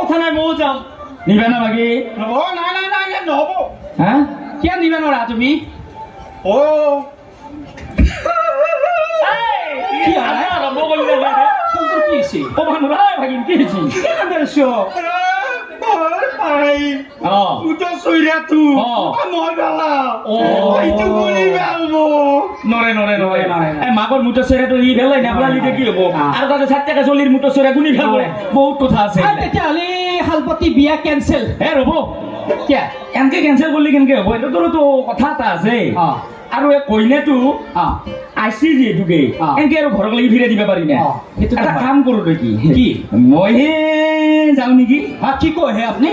কথা নাই ময়ো যাম নিবা না বাকি নাই নহ'ব হা কিয় নিবা নোৱাৰা তুমি কি আৰম্ভ কৰিলে চন্দ্ৰ কি হৈছে ক'ব নোৱাৰা ভাগিন কি হৈছে মাকৰ মুঠৰ চৰাটো ই ভেলাই নাপালিতে কি হ'ব আৰু তাতে 60 টকা চলিৰ মুঠৰ চৰা গুণি খাব বহুত কথা আছে তেতিয়াহ'লে শালপতি বিয়া কেঞ্চেল হে ৰ'ব কিয় এনেকে কেঞ্চেল কৰিলে কেনেকে হ'ব এইটোতো কথা এটা আছে আৰু এই কইনাটো আইছি যিহেতুকে এনেকে আৰু ঘৰক লাগি ফিৰাই দিব পাৰি না এটা কাম কৰো তই কি মইহে যাওঁ নেকি কি কয় হে আপুনি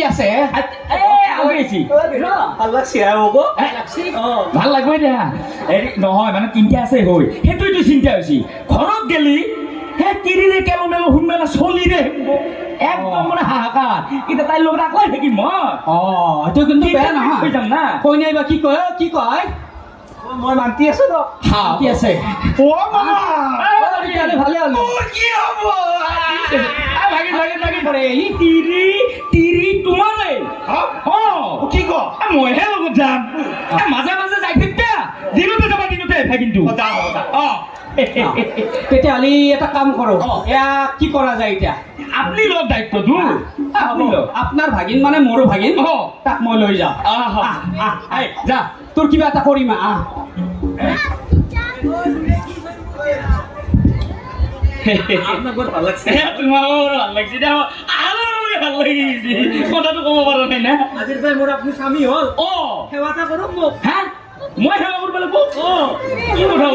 আছে ভাল লাগব এতিয়া হেৰি নহয় মানে তিনিটা আছে হৈ সেইটোৱেতো চিন্তা হৈছে ঘৰত গেলি সেই তিৰিৰে কেলো মেলো শুনবে না চলিৰে একদম মানে হাহাকাৰ এতিয়া তাইৰ লগত আকৌ থাকিম মই এইটো কিন্তু বেয়া নহয় হৈ যাম না কৈ নাইবা কি কয় মই মান্তি আছো তো মান্তি আছে ভালে হ'ল কি হ'ব তিৰি তোমাৰে কি ক মইহে লগত যাম মাজে মাজে যাই থাকিবা দিনতে যাবা দিনতে কিন্তু তেতিয়াহ'লে এটা কাম কৰো এয়া কি কৰা যায় এতিয়া আপুনি লওক দায়িত্বটো আপোনাৰ ভাগিন মানে মোৰো ভাগিন তাক মই লৈ যাওঁ যা তোৰ কিবা এটা কৰিম ভাল লাগছে তোমাৰো ভাল লাগছে দে ভাল লাগিছে কথাটো ক'ব পৰা নাই না আজিৰ পৰা মোৰ আপুনি স্বামী হ'ল সেৱা এটা কৰক মোক হা মই সেৱা কৰিব লাগিব কি কথা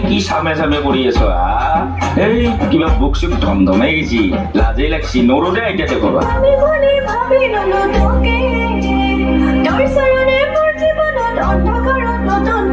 কি সামে সামে কৰি আছো এই কিবা বুক চুক ধমধমাই গেছি লাজেই লাগছি নৰো দে এতিয়াতে কৰবা আমি বলি ভাবি ললো তোকে তোৰ চৰণে মোৰ জীৱনত অন্ধকাৰত নতুন